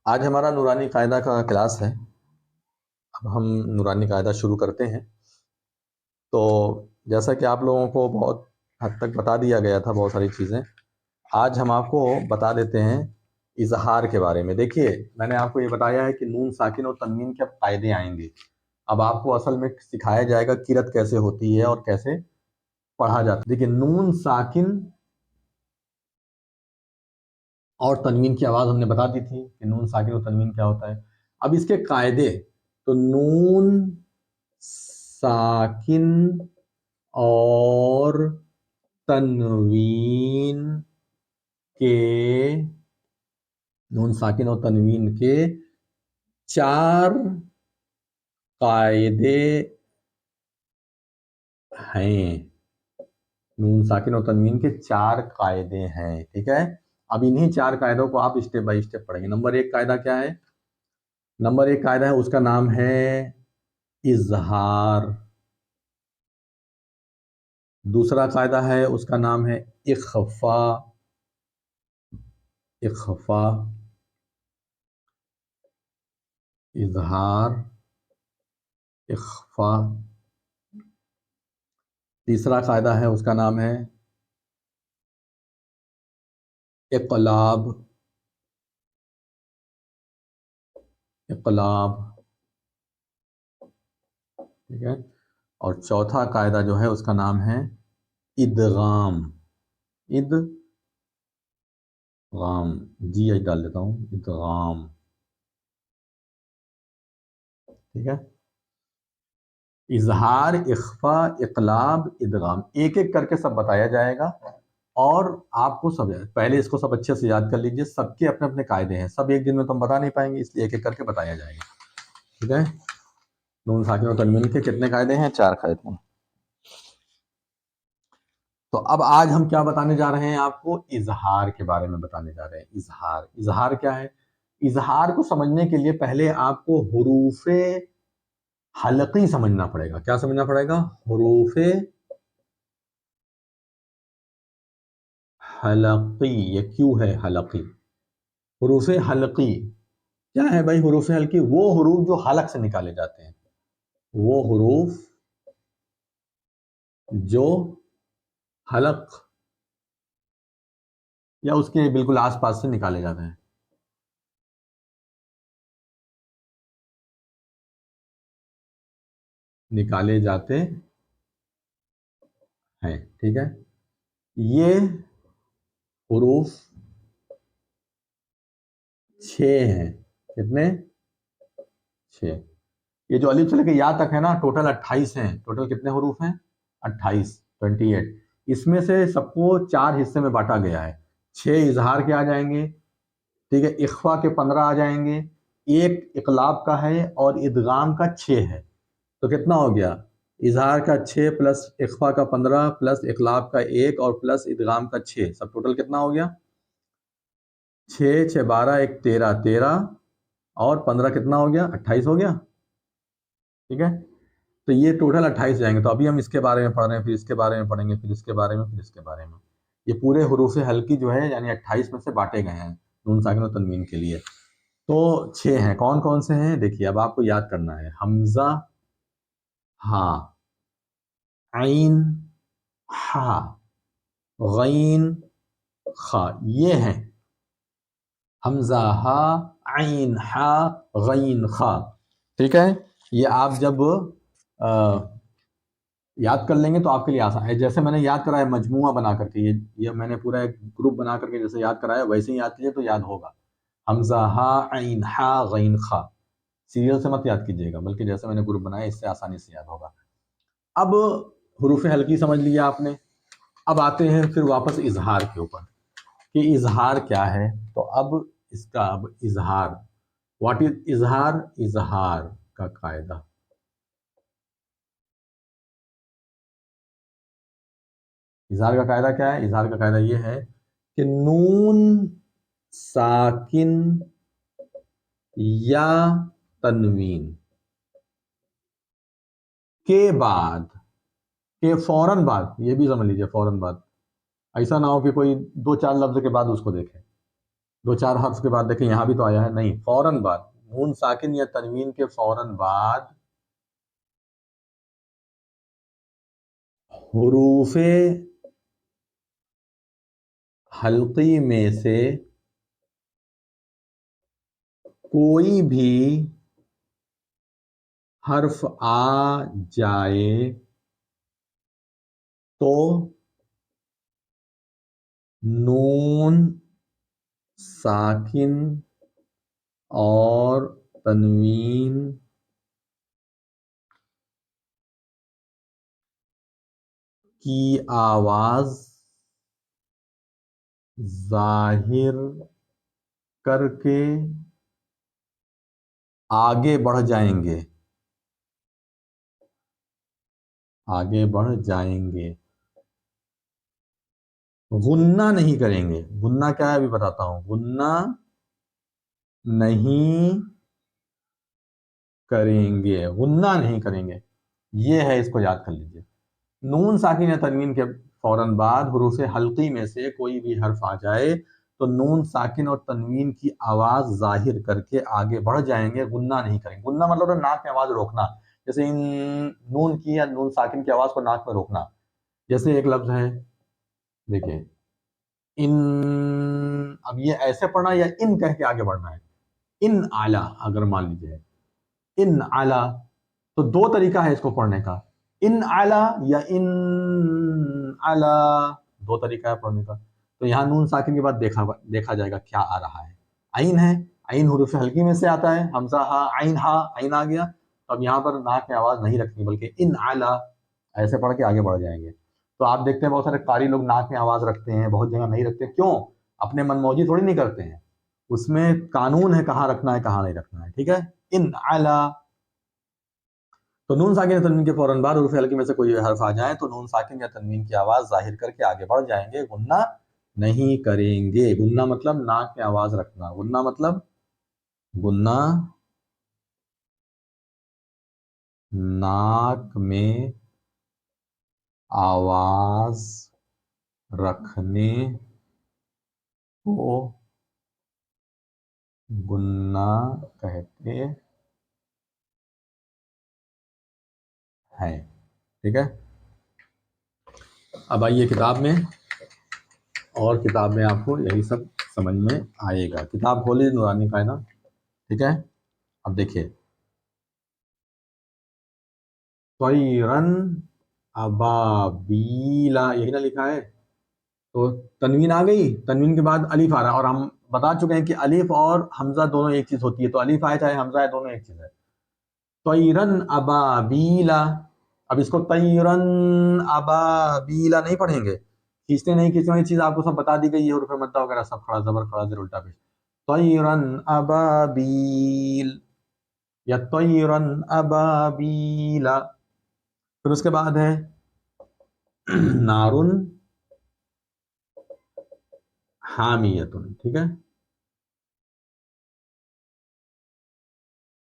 آج ہمارا نورانی قاعدہ کا کلاس ہے۔ اب ہم نورانی قاعدہ شروع کرتے ہیں۔ تو جیسا کہ آپ لوگوں کو بہت حد تک بتا دیا گیا تھا بہت ساری چیزیں، آج ہم آپ کو بتا دیتے ہیں اظہار کے بارے میں۔ دیکھیے، میں نے آپ کو یہ بتایا ہے کہ نون ساکن اور تنوین کے اب قاعدے آئیں گے۔ اب آپ کو اصل میں سکھایا جائے گا قرت کیسے ہوتی ہے اور کیسے پڑھا جاتا ہے۔ دیکھیے، نون ساکن اور تنوین کی آواز ہم نے بتا دی تھی کہ نون ساکن اور تنوین کیا ہوتا ہے۔ اب اس کے قاعدے، تو نون ساکن اور تنوین کے چار قاعدے ہیں۔ نون ساکن اور تنوین کے چار قاعدے ہیں، ٹھیک ہے۔ اب انہی چار قاعدوں کو آپ اسٹیپ بائی اسٹیپ پڑھیں گے۔ نمبر ایک قاعدہ کیا ہے؟ نمبر ایک قاعدہ ہے، اس کا نام ہے اظہار۔ دوسرا قاعدہ ہے، اس کا نام ہے اخفاء۔ اظہار، اخفاء۔ تیسرا قاعدہ ہے، اس کا نام ہے اقلاب۔ ٹھیک ہے۔ اور چوتھا قاعدہ جو ہے، اس کا نام ہے ادغام۔ جی ایچ ڈال دیتا ہوں، ادغام۔ ٹھیک ہے۔ اظہار، اخفاء، اقلاب، ادغام، ایک ایک کر کے سب بتایا جائے گا، اور آپ کو سب پہلے اس کو سب اچھے سے یاد کر لیجئے۔ سب کے اپنے اپنے قاعدے ہیں، سب ایک دن میں تو ہم بتا نہیں پائیں گے، اس لیے ایک ایک کر کے بتایا جائے گا۔ ٹھیک ہے۔ نون ساکن و تنوین کے کتنے قاعدے ہیں؟ 4 قاعدے ہیں۔ تو اب آج ہم کیا بتانے جا رہے ہیں؟ آپ کو اظہار کے بارے میں بتانے جا رہے ہیں۔ اظہار کیا ہے؟ اظہار کو سمجھنے کے لیے پہلے آپ کو حروف حلقی سمجھنا پڑے گا۔ کیا سمجھنا پڑے گا؟ حروف حلقی۔ یہ کیوں ہے حلقی؟ حروف حلقی کیا ہے بھائی؟ حروف حلقی وہ حروف جو حلق سے نکالے جاتے ہیں، وہ حروف جو حلق یا اس کے بالکل آس پاس سے نکالے جاتے ہیں۔ ٹھیک ہے۔ یہ حروف 6 ہیں۔ کتنے؟ 6۔ یہ جو الف سے لے کے یا تک ہے نا، ٹوٹل 28 ہیں۔ ٹوٹل کتنے حروف ہیں؟ 28، 28۔ اس میں سے سب کو 4 حصے میں بانٹا گیا ہے۔ 6 اظہار کے آ جائیں گے، ٹھیک ہے۔ اخفاء کے 15 آ جائیں گے، ایک اقلاب کا ہے، اور ادغام کا 6 ہے۔ تو کتنا ہو گیا؟ اظہار کا 6 پلس اخفاء کا 15 پلس اقلاب کا 1 اور پلس ادغام کا 6، سب ٹوٹل کتنا ہو گیا؟ 6 6 12 1 13، 13 اور 15 کتنا ہو گیا؟ 28 ہو گیا۔ ٹھیک ہے۔ تو یہ ٹوٹل 28 جائیں گے۔ تو ابھی ہم اس کے بارے میں پڑھ رہے ہیں، پھر اس کے بارے میں پڑھیں گے، پھر اس کے بارے میں، پھر اس کے بارے میں۔ یہ پورے حروف حلقی جو ہے یعنی 28 میں سے بانٹے گئے ہیں نون ساکن و تنوین کے لیے۔ تو 6 ہیں۔ کون کون سے ہیں؟ دیکھیے، اب آپ کو یاد کرنا ہے۔ حمزہ، ہا، عین، ہا، غین، خا، یہ ہیں حمزہ، ہا، عین، ہا، غین، خا۔ ٹھیک ہے۔ یہ آپ جب یاد کر لیں گے تو آپ کے لیے آسان ہے۔ جیسے میں نے یاد کرایا مجموعہ بنا کر کے، یہ میں نے پورا ایک گروپ بنا کر کے جیسے یاد کرایا، ویسے ہی یاد کیجیے تو یاد ہوگا۔ حمزہ، ہا، عین، ہا، غین، خا۔ سیریل سے مت یاد کیجیے گا، بلکہ جیسے میں نے گروپ بنایا اس سے آسانی سے یاد ہوگا۔ اب حروف حلقی سمجھ لیا آپ نے۔ اب آتے ہیں پھر واپس اظہار کے اوپر کہ اظہار کیا ہے۔ تو اب اس کا اظہار، واٹ از اظہار؟ اظہار کا قاعدہ، اظہار کا قاعدہ کیا ہے؟ اظہار کا قاعدہ یہ ہے کہ نون ساکن یا تنوین کے بعد، کہ فوراً بعد، یہ بھی سمجھ لیجیے فوراً بعد، ایسا نہ ہو کہ کوئی 2 4 لفظ کے بعد اس کو دیکھے۔ दो चार हर्फ के बाद देखें यहां भी तो आया है, नहीं फौरन बाद, नून साकिन या तनवीन के फौरन बाद हुरूफे हल्की में से कोई भी हर्फ आ जाए तो नून साकिन और तनवीन की आवाज जाहिर करके आगे बढ़ जाएंगे, आगे बढ़ जाएंगे। गुन्ना नहीं करेंगे, गुन्ना क्या है अभी बताता हूं, गुन्ना नहीं करेंगे, गुन्ना नहीं करेंगे, ये है, इसको याद कर लीजिए। नून साकिन या तनवीन के फौरन बाद हुरूफ हल्की में से कोई भी हर्फ आ जाए तो नून साकिन और तनवीन की आवाज जाहिर करके आगे बढ़ जाएंगे, गुन्ना नहीं करेंगे। गुन्ना मतलब तो नाक में आवाज रोकना, जैसे इन नून की या नून साकिन की आवाज को नाक में रोकना। जैसे एक लफ्ज है, देखिए इन, अब ये ऐसे पढ़ना या इन कह के आगे बढ़ना है। इन आला, अगर मान लीजिए इन आला, तो दो तरीका है इसको पढ़ने का, इन आला या इन आला, दो तरीका है पढ़ने का। तो यहाँ नून साकिन के बाद देखा देखा जाएगा क्या आ रहा है। आइन है, आइन हुरूफ हल्की में से आता है, हमजा हा, आइन आ गया। तो अब यहाँ पर नाक में आवाज नहीं रखनी, बल्कि इन आला ऐसे पढ़ के आगे बढ़ जाएंगे। तो आप देखते हैं बहुत सारे कारी लोग नाक में आवाज रखते हैं, बहुत जगह नहीं रखते, क्यों? अपने मनमौजी थोड़ी नहीं करते हैं, उसमें कानून है कहाँ रखना है कहाँ नहीं रखना है, ठीक है। इन आला, तो नून साकिन या तनवीन के फौरन बाद हुरूफ हल्की में से कोई हर्फ आ जाए तो नून साकिन या तनवीन की आवाज जाहिर करके आगे बढ़ जाएंगे, गुन्ना नहीं करेंगे। गुन्ना मतलब नाक में आवाज रखना, गुन्ना मतलब, गुन्ना नाक में आवाज रखने को गुन्ना कहते हैं, ठीक है। अब आइए किताब में, और किताब में आपको यही सब समझ में आएगा। किताब खोलिए नूरानी कायना, ठीक है। अब देखिए, तैरन अबाबीला, यही ना लिखा है। तो तनवीन आ गई, तनवीन के बाद अलीफ आ रहा है, और हम बता चुके हैं कि अलीफ और हमजा दोनों एक चीज होती है, तो अलीफ आए चाहे हमजा है, दोनों एक चीज है। तैरन अबाबीला, अब इसको तैरन अबाबीला नहीं पढ़ेंगे, खींचते नहीं खींचते, ये चीज आपको सब बता दी गई है, हुरूफ मद्दा वगैरह सब, खड़ा जबर खड़ा जेर उल्टा पेश। तैरन अबाबील या तैरन अबाबीला। फिर उसके बाद है नारुन हामियतुन, ठीक है।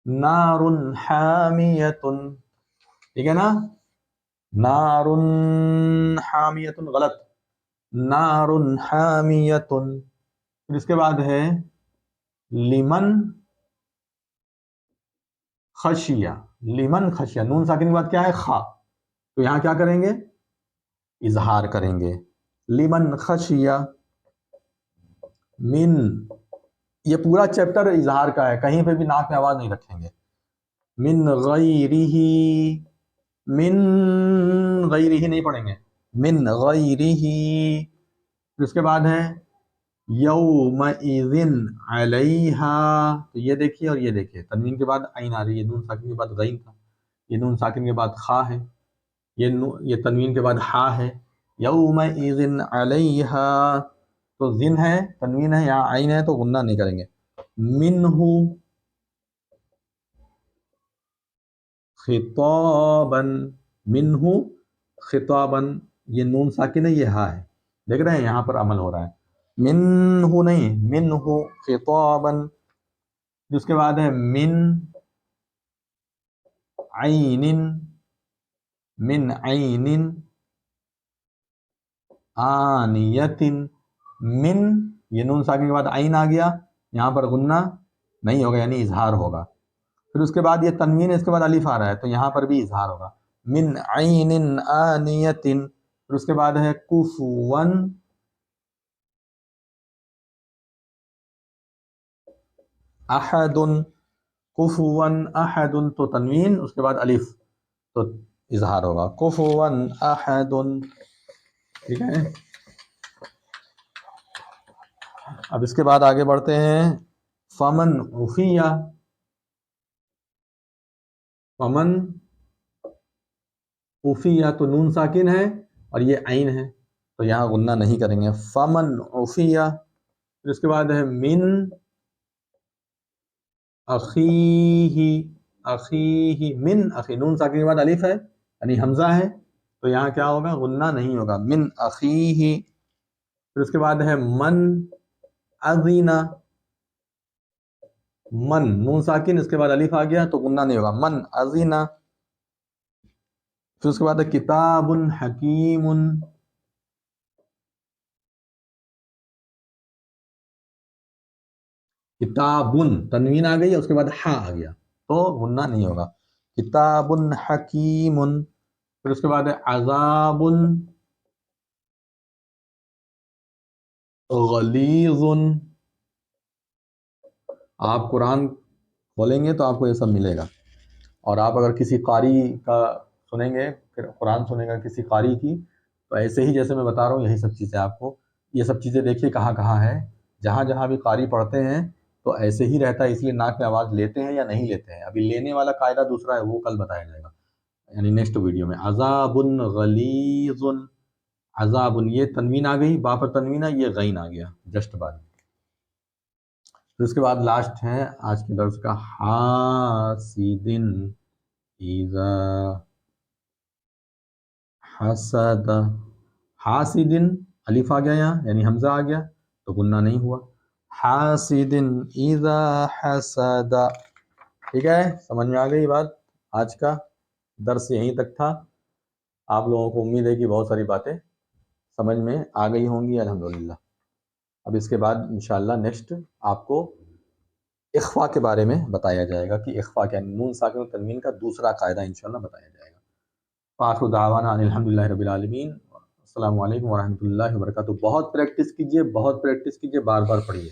नारुन हामियतुन, ठीक है ना। नारुन हामियतुन गलत, नारुन हामियतुन। फिर इसके बाद है लिमन खशिया, लिमन खशिया, नून साकिन के बाद क्या है, खा, तो यहां क्या करेंगे, इजहार करेंगे। लिमन खशिया मिन, ये पूरा चैप्टर इजहार का है, कहीं पे भी नाक में आवाज नहीं रखेंगे। मिन गैरिही, मिन गैरिही नहीं पढ़ेंगे, मिन गैरिही। फिर उसके बाद है यौमइज़िन अलैहा, तो ये देखिए और ये देखिए, तनवीन के बाद आइन आ रही है, नून साकिन के बाद गैन था, ये नून साकिन के बाद खा है, ये तनवीन के बाद हा है। यौमइज़िन अलैहा, तो जिन है, तनवीन है, यहाँ आइन है, तो गुन्ना नहीं करेंगे। मिन्हु खिताबन, मिन्हु खिताबन, ये नून साकिन है, ये हा है, देख रहे हैं यहाँ पर अमल हो रहा है। मिन्हु नहीं, मिन्हु खिताबन। जिसके बाद है मिन आइनिन, मिन आइनिन आनियतिन, मिन ये नून साकिन के बाद आइन आ गया, यहाँ पर गुन्ना नहीं होगा यानी इजहार होगा। फिर उसके बाद ये तनवीन है, इसके बाद अलिफ आ रहा है तो यहाँ पर भी इजहार होगा, मिन आइनिन आनियतिन। फिर उसके बाद है कुफुवन अहदुन, कुफुवन अहदुन तो तनवीन, उसके बाद अलिफ तो इजहार होगा, कुफुवन अहदुन। ठीक है, अब इसके बाद आगे बढ़ते हैं। फमन उफिया, फमन उफिया तो नून साकिन है और ये आइन है तो यहाँ गुन्ना नहीं करेंगे, फमन उफिया। फिर उसके बाद है मिन अखीही, अखीही मिन अखी, नून साकिन के बाद अलिफ है यानी हमजा है तो यहाँ क्या होगा, गुन्ना नहीं होगा, मिन अखीही। फिर उसके बाद है मन अजीना, मन नून साकिन इसके बाद अलिफ आ गया तो गुन्ना नहीं होगा, मन अजीना। फिर उसके बाद है किताबुन हकीमुन, किताबुन तनवीन आ गई उसके बाद हा आ गया तो गुन्ना नहीं होगा, किताबुन हकीमुन। फिर उसके बाद है अजाबुन गलीजुन। आप कुरान खोलेंगे तो आपको ये सब मिलेगा, और आप अगर किसी कारी का सुनेंगे, फिर कुरान सुनेगा किसी कारी की, तो ऐसे ही जैसे मैं बता रहा हूँ यही सब चीज़ें आपको, ये सब चीज़ें देखिए कहाँ कहाँ है, जहाँ जहाँ भी कारी पढ़ते हैं तो ऐसे ही रहता है, इसलिए नाक में आवाज़ लेते हैं या नहीं लेते हैं। अभी लेने वाला कायदा दूसरा है, वो कल बताया जाएगा यानी नेक्स्ट वीडियो में। अजाबुन गलीजुन, अजाबुन ये तनवीन आ गई, बा पर तनवीन है, ये गैन आ गया जस्ट बाद। फिर उसके बाद लास्ट है आज के दर्स का, हासिदिन इज़ा हसद, हासिदिन अलिफ आ गया यहाँ यानी हमजा आ गया तो गुन्ना नहीं हुआ, हासिदिन इज़ा हसद। ठीक है, समझ में आ गई बात। आज का दर्स यहीं तक था। आप लोगों को उम्मीद है कि बहुत सारी बातें समझ में आ गई होंगी अल्हम्दुलिल्लाह। अब इसके बाद इंशाअल्लाह नेक्स्ट आपको इख्फा के बारे में बताया जाएगा कि इख्फा क्या, नून साकिन और तनवीन का दूसरा कायदा इंशाअल्लाह बताया जाएगा। आखिर दावाना अनिल हम्दुलिल्लाहि रब्बिल आलमीन, अस्सलामु अलैकुम व रहमतुल्लाहि व बरकातुहू। बहुत प्रैक्टिस कीजिए, बहुत प्रैक्टिस कीजिए, बार बार पढ़िए।